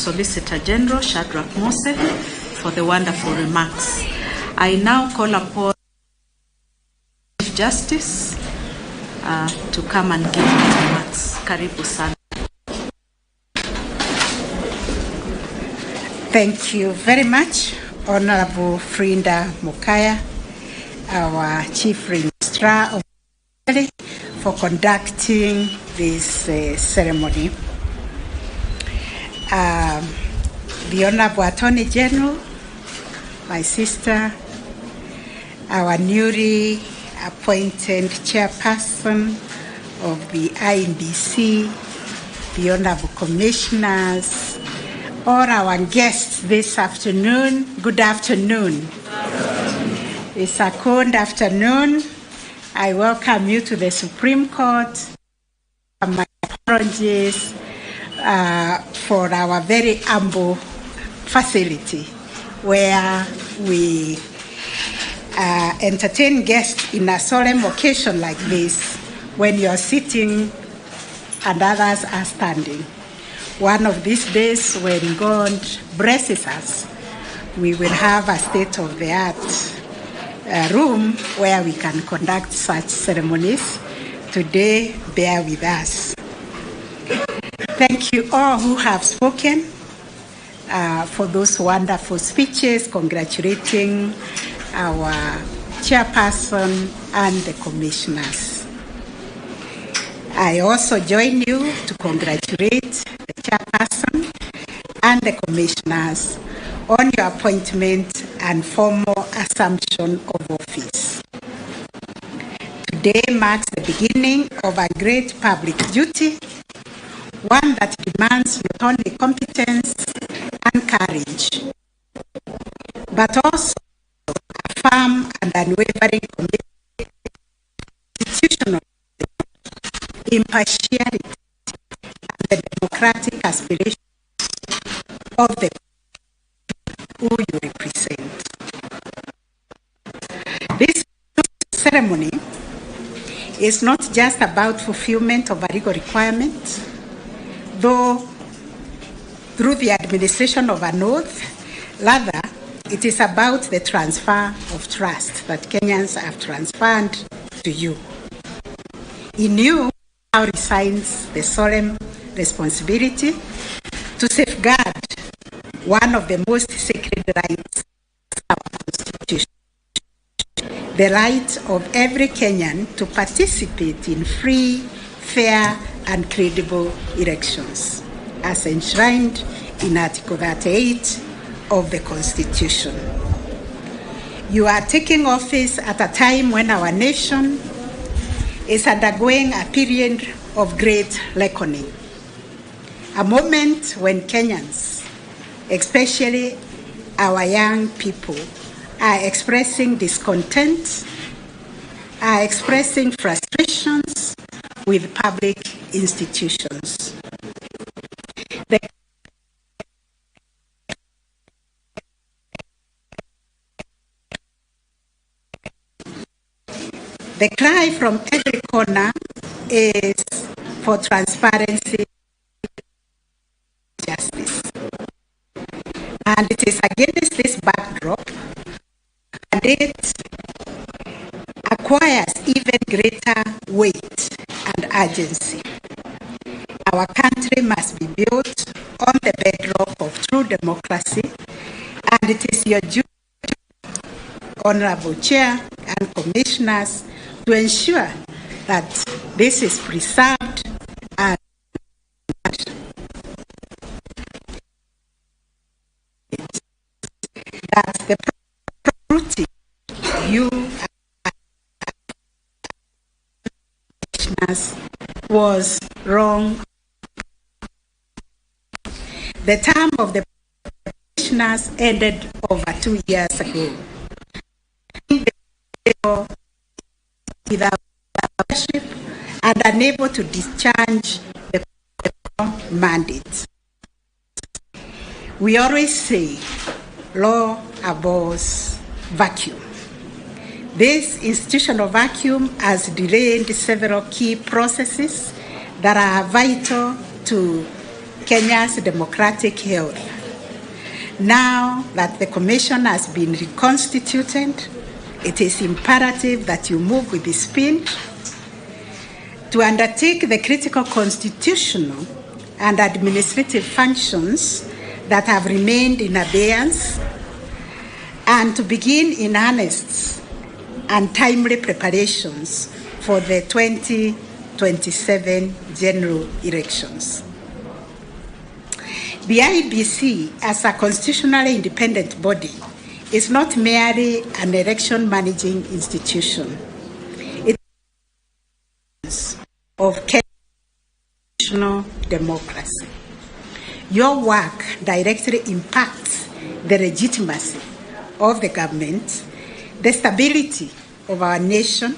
Solicitor General Shadrach Mose for the wonderful remarks. I now call upon Chief Justice to come and give his remarks. Karibu sana. Thank you very much, Honorable Frida Mukaya, our Chief Registrar of for conducting this ceremony. The Honorable Attorney General, my sister, our newly appointed chairperson of the IEBC, the Honorable Commissioners, all our guests this afternoon, good afternoon. It's a cold afternoon. I welcome you to the Supreme Court. My apologies for our very humble facility where we entertain guests in a solemn occasion like this when you're sitting and others are standing. One of these days, when God blesses us, we will have a state-of-the-art room where we can conduct such ceremonies. Today, bear with us. Thank you all who have spoken for those wonderful speeches, congratulating our chairperson and the commissioners. I also join you to congratulate the chairperson and the commissioners on your appointment and formal assumption of office. Today marks the beginning of a great public duty, one that demands not only competence and courage, but also a firm and unwavering commitment to institutional impartiality and the democratic aspirations of the who you represent. This ceremony is not just about fulfillment of a legal requirement, though through the administration of an oath, rather, it is about the transfer of trust that Kenyans have transferred to you. In you now resides the solemn responsibility to safeguard one of the most sacred rights of our Constitution, the right of every Kenyan to participate in free, fair, and credible elections, as enshrined in Article 38 of the Constitution. You are taking office at a time when our nation is undergoing a period of great reckoning, a moment when Kenyans, especially our young people, are expressing discontent, are expressing frustrations with public institutions. The cry from every corner is for transparency and justice. And it is against this backdrop that it acquires even greater weight and urgency. Our country must be built on the bedrock of true democracy, and it is your duty, Honorable Chair and Commissioners, to ensure that this is preserved and that the priority you was wrong. The term of the commissioners ended over 2 years ago. Without leadership and unable to discharge the mandate. We always say, law abhors vacuum. This institutional vacuum has delayed several key processes that are vital to Kenya's democratic health. Now that the Commission has been reconstituted, it is imperative that you move with speed to undertake the critical constitutional and administrative functions that have remained in abeyance, and to begin in earnest and timely preparations for the 2027 general elections. The IEBC, as a constitutionally independent body, is not merely an election managing institution. It is of constitutional democracy. Your work directly impacts the legitimacy of the government, the stability of our nation,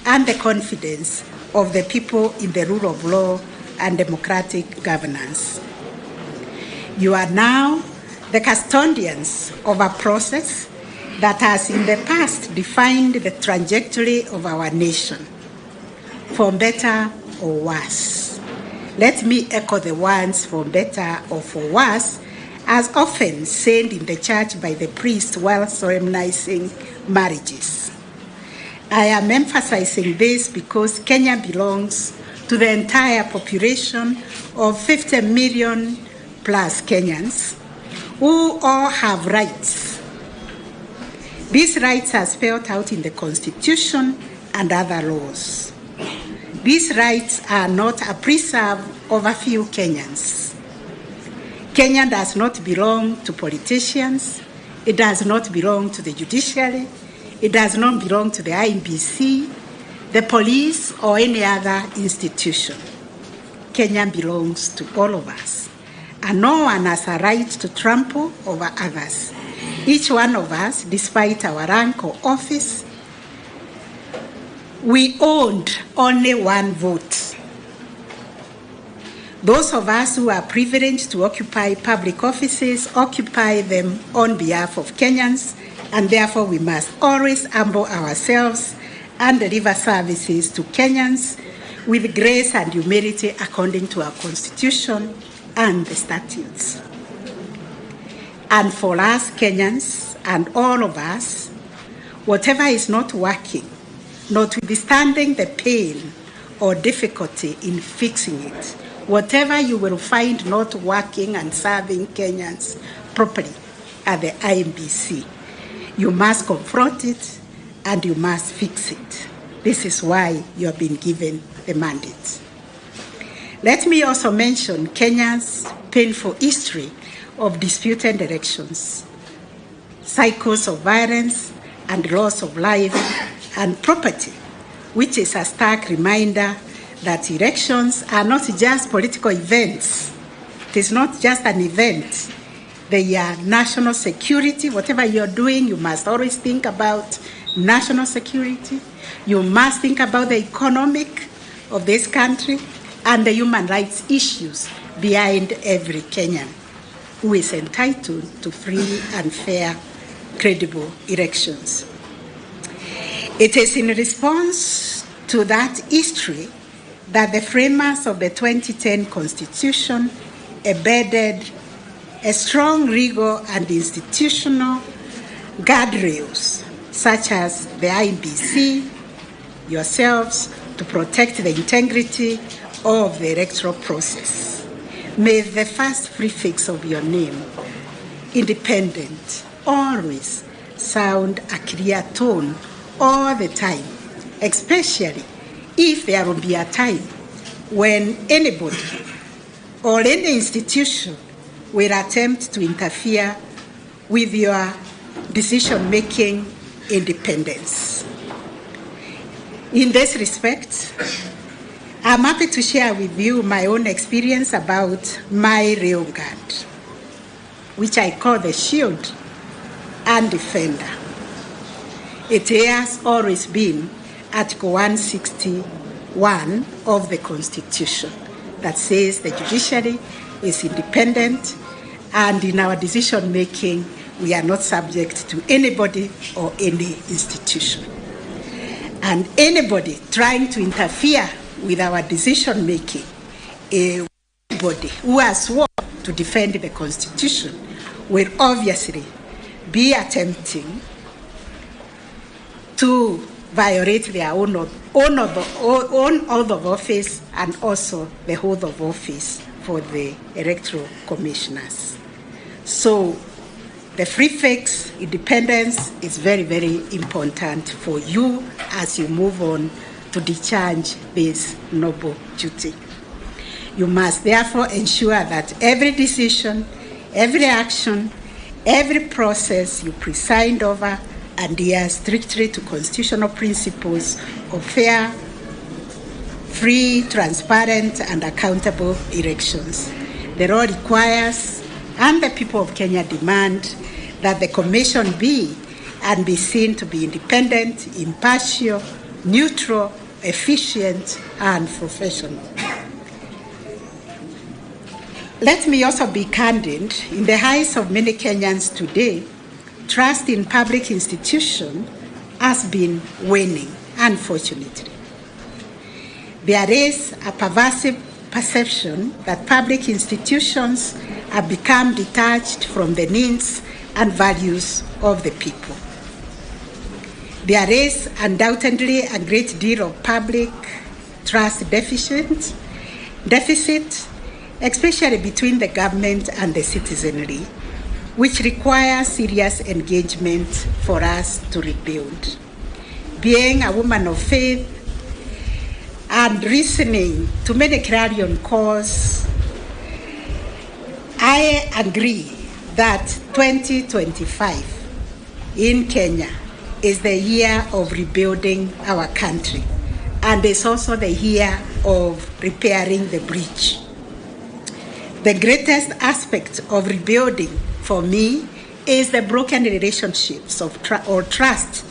and the confidence of the people in the rule of law and democratic governance. You are now the custodians of a process that has in the past defined the trajectory of our nation, for better or worse. Let me echo the words for better or for worse, as often said in the church by the priest while solemnizing marriages. I am emphasizing this because Kenya belongs to the entire population of 50 million plus Kenyans who all have rights. These rights are spelled out in the Constitution and other laws. These rights are not a preserve of a few Kenyans. Kenya does not belong to politicians. It does not belong to the judiciary. It does not belong to the IEBC, the police, or any other institution. Kenya belongs to all of us, and no one has a right to trample over others. Each one of us, despite our rank or office, we owned only one vote. Those of us who are privileged to occupy public offices occupy them on behalf of Kenyans, and therefore we must always humble ourselves and deliver services to Kenyans with grace and humility according to our Constitution and the statutes. And for us Kenyans and all of us, whatever is not working, notwithstanding the pain or difficulty in fixing it, whatever you will find not working and serving Kenyans properly at the IEBC, you must confront it and you must fix it. This is why you have been given the mandate. Let me also mention Kenya's painful history of disputed elections, cycles of violence and loss of life and property, which is a stark reminder that elections are not just political events. It is not just an event. They are national security. Whatever you're doing, you must always think about national security. You must think about the economic of this country and the human rights issues behind every Kenyan who is entitled to free and fair, credible elections. It is in response to that history that the framers of the 2010 Constitution embedded a strong legal and institutional guardrails, such as the IEBC, yourselves, to protect the integrity of the electoral process. May the first prefix of your name, independent, always sound a clear tone all the time, especially if there will be a time when anybody or any institution will attempt to interfere with your decision-making independence. In this respect, I'm happy to share with you my own experience about my real guard, which I call the shield and defender. It has always been Article 161 of the Constitution that says the judiciary is independent, and in our decision-making, we are not subject to anybody or any institution. And anybody trying to interfere with our decision-making will be anybody who has sworn to defend the Constitution will obviously be attempting to violate their own oath of office and also the oath of office for the electoral commissioners. So the free, fixed independence is very, very important for you as you move on to discharge this noble duty. You must therefore ensure that every decision, every action, every process you preside over adhere strictly to constitutional principles of fair, free, transparent, and accountable elections. The law requires, and the people of Kenya demand, that the Commission be and be seen to be independent, impartial, neutral, efficient, and professional. Let me also be candid. In the eyes of many Kenyans today, trust in public institutions has been waning, unfortunately. There is a pervasive perception that public institutions have become detached from the needs and values of the people. There is undoubtedly a great deal of public trust deficit, especially between the government and the citizenry, which requires serious engagement for us to rebuild. Being a woman of faith and listening to many clarion calls, I agree that 2025 in Kenya is the year of rebuilding our country, and it's also the year of repairing the breach. The greatest aspect of rebuilding for me is the broken relationships of trust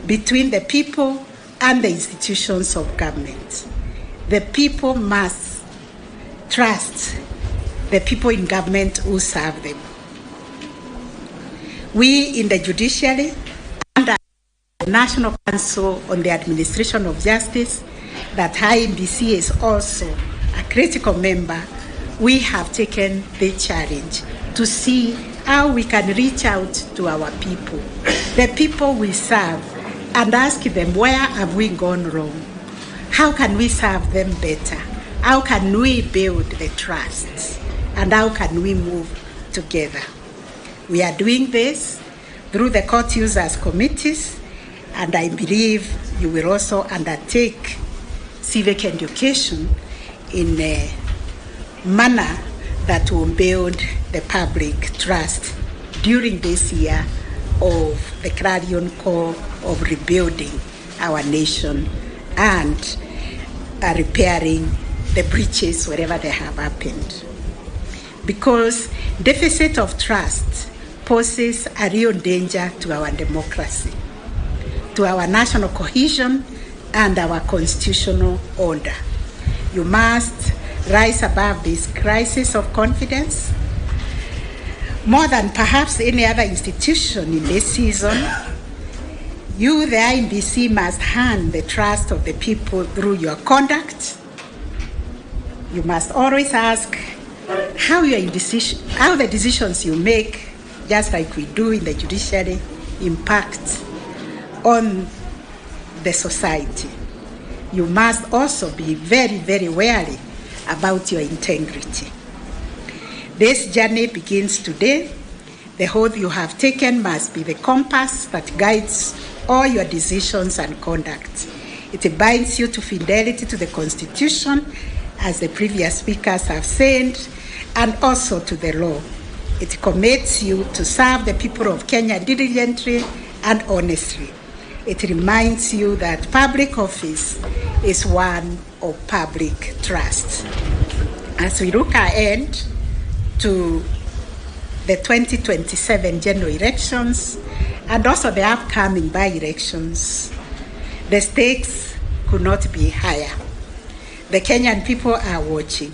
between the people and the institutions of government. The people must trust the people in government who serve them. We in the judiciary and the National Council on the Administration of Justice, that IEBC is also a critical member, we have taken the challenge to see how we can reach out to our people, the people we serve, and ask them, where have we gone wrong? How can we serve them better? How can we build the trust? And how can we move together? We are doing this through the court users committees, and I believe you will also undertake civic education in a manner that will build the public trust during this year of the clarion call of rebuilding our nation and repairing the breaches wherever they have happened. Because deficit of trust poses a real danger to our democracy, to our national cohesion, and our constitutional order. You must rise above this crisis of confidence. More than perhaps any other institution in this season, you, the IEBC, must earn the trust of the people through your conduct. You must always ask how the decisions you make, just like we do in the judiciary, impact on the society. You must also be very, very wary about your integrity. This journey begins today. The oath you have taken must be the compass that guides all your decisions and conduct. It binds you to fidelity to the Constitution, as the previous speakers have said, and also to the law. It commits you to serve the people of Kenya diligently and honestly. It reminds you that public office is one of public trust. As we look ahead to the 2027 general elections and also the upcoming by-elections, the stakes could not be higher. The Kenyan people are watching.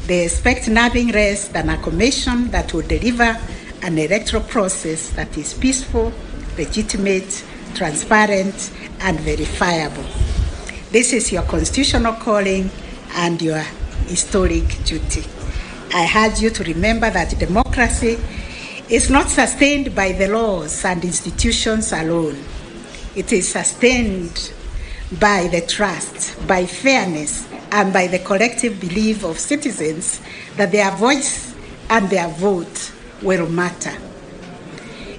They expect nothing less than a commission that will deliver an electoral process that is peaceful, legitimate, transparent, and verifiable. This is your constitutional calling and your historic duty. I urge you to remember that democracy is not sustained by the laws and institutions alone. It is sustained by the trust, by fairness, and by the collective belief of citizens that their voice and their vote will matter.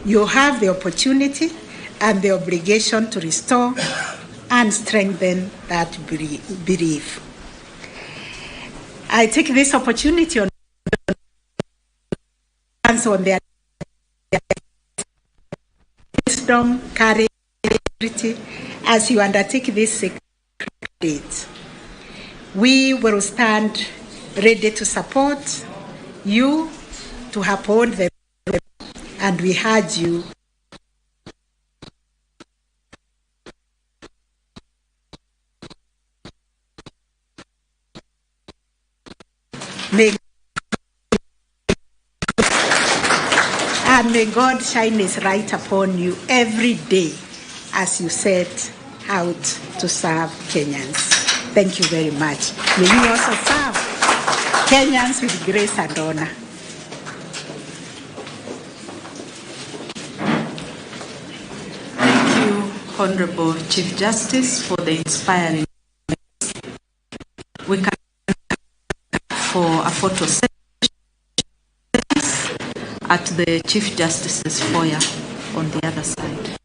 You have the opportunity and the obligation to restore and strengthen that belief. I take this opportunity on their wisdom, courage, as you undertake this sacred date. We will stand ready to support you, to uphold the, and we urge you may God shine his light upon you every day as you set out to serve Kenyans. Thank you very much. May you also serve Kenyans with grace and honor. Thank you, Honorable Chief Justice, for the inspiring. We can for a photo session at the Chief Justice's foyer on the other side.